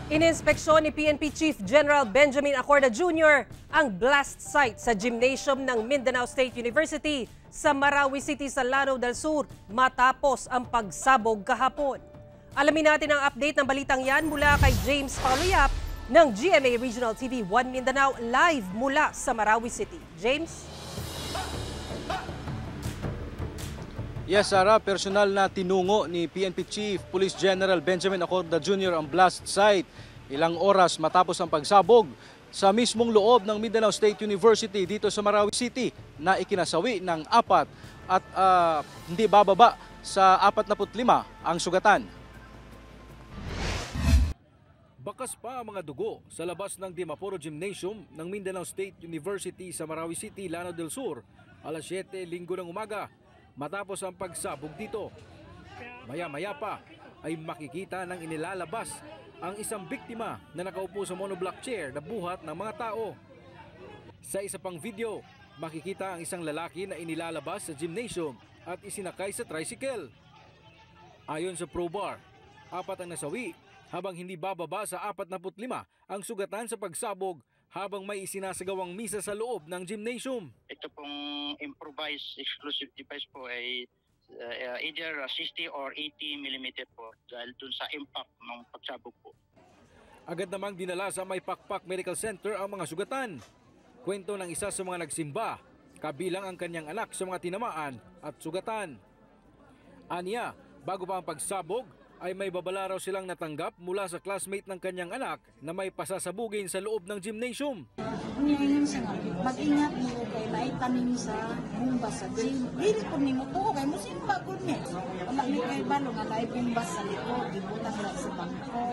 Ininspeksyon ni PNP Chief General Benjamin Acorda Jr. ang blast site sa gymnasium ng Mindanao State University sa Marawi City sa Lanao del Sur matapos ang pagsabog kahapon. Alamin natin ang update ng balitang yan mula kay James Pauloyap ng GMA Regional TV 1 Mindanao live mula sa Marawi City. James? Yes, Sarah, personal na tinungo ni PNP Chief Police General Benjamin Acorda Jr. ang blast site ilang oras matapos ang pagsabog sa mismong loob ng Mindanao State University dito sa Marawi City na ikinasawi ng 4 at hindi bababa sa 45 ang sugatan. Bakas pa ang mga dugo sa labas ng Dimaporo Gymnasium ng Mindanao State University sa Marawi City, Lanao del Sur, alas 7 linggo ng umaga. Matapos ang pagsabog dito, maya-maya pa ay makikita ng inilalabas ang isang biktima na nakaupo sa monoblock chair na buhat ng mga tao. Sa isa pang video, makikita ang isang lalaki na inilalabas sa gymnasium at isinakay sa tricycle. Ayon sa ProBar, 4 ang nasawi habang hindi bababa sa 45 ang sugatan sa pagsabog habang may isinasagawang misa sa loob ng gymnasium. Ito pong improvised explosive device po ay either 60 or 80 mm po dahil dun sa impact ng pagsabog po. Agad namang dinala sa May Pakpak Medical Center ang mga sugatan. Kwento ng isa sa mga nagsimba, kabilang ang kanyang anak sa mga tinamaan at sugatan. Aniya, bago pa ang pagsabog, ay may babala raw silang natanggap mula sa classmate ng kanyang anak na may pasasabugin sa loob ng gymnasium. Ngayon siya nga, mag-ingat mo kay maitanim sa bumba sa gym. Dili ko ni mo to, kay mo simba ko niya. Wala ni kay balo nga na bumba sa likod, ibutang na sa bangko.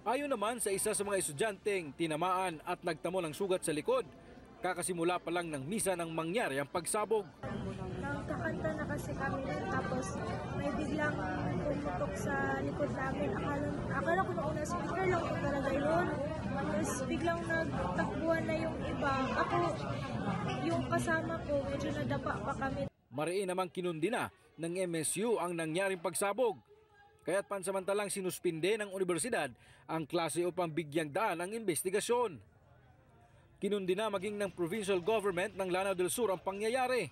Ayon naman sa isa sa mga estudyanteng tinamaan at nagtamo ng sugat sa likod, kakasimula pa lang ng misa nang mangyari ang pagsabog. Nagkakanta na kasi kami tapos may biglang pumutok sa likod namin. Akala ko nauna speaker lang po talaga yun. Tapos biglang nagtakbuhan na yung iba. Ako, yung kasama ko, medyo nadapa pa kami. Mariin namang kinundi na ng MSU ang nangyaring pagsabog. Kaya't pansamantalang sinuspinde ng universidad ang klase upang bigyang daan ang investigasyon. Kinundi na maging ng provincial government ng Lanao del Sur ang pangyayari.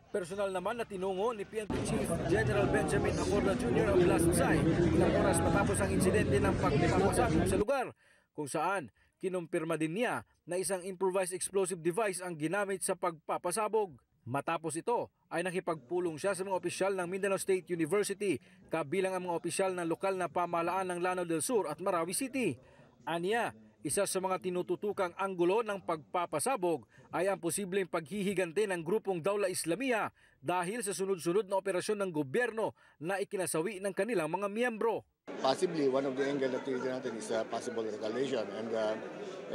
Personal naman na tinungo ni PNP Chief General Benjamin Acorda Jr. ang blast site ilang oras matapos ang insidente ng pagpapasabog sa lugar, kung saan kinumpirma din niya na isang improvised explosive device ang ginamit sa pagpapasabog. Matapos ito ay nakipagpulong siya sa mga opisyal ng Mindanao State University, kabilang ang mga opisyal ng lokal na pamahalaan ng Lanao del Sur at Marawi City. Aniya, isa sa mga tinututukang anggulo ng pagpapasabog ay ang posibleng paghihigante ng grupong Dawla Islamiyah dahil sa sunod-sunod na operasyon ng gobyerno na ikinasawi ng kanilang mga miyembro. Possibly, one of the angle na tinitingnan natin is possible retaliation, and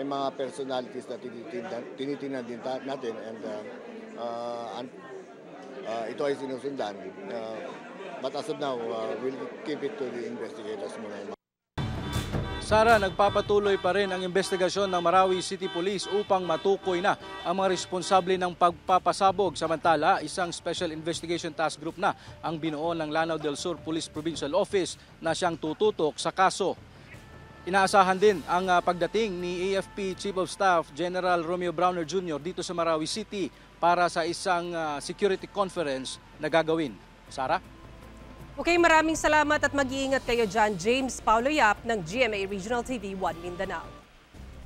may mga personalities na tinitingnan din natin, and ito ay sinusundan. But as of now, we'll keep it to the investigators muna. Sara, nagpapatuloy pa rin ang investigasyon ng Marawi City Police upang matukoy na ang mga responsable ng pagpapasabog. Samantala, isang Special Investigation Task Group na ang binuo ng Lanao del Sur Police Provincial Office na siyang tututok sa kaso. Inaasahan din ang pagdating ni AFP Chief of Staff General Romeo Browner Jr. dito sa Marawi City para sa isang security conference na gagawin. Sara? Okay, maraming salamat at mag-iingat kayo dyan. James Pauloyap ng GMA Regional TV 1 Mindanao.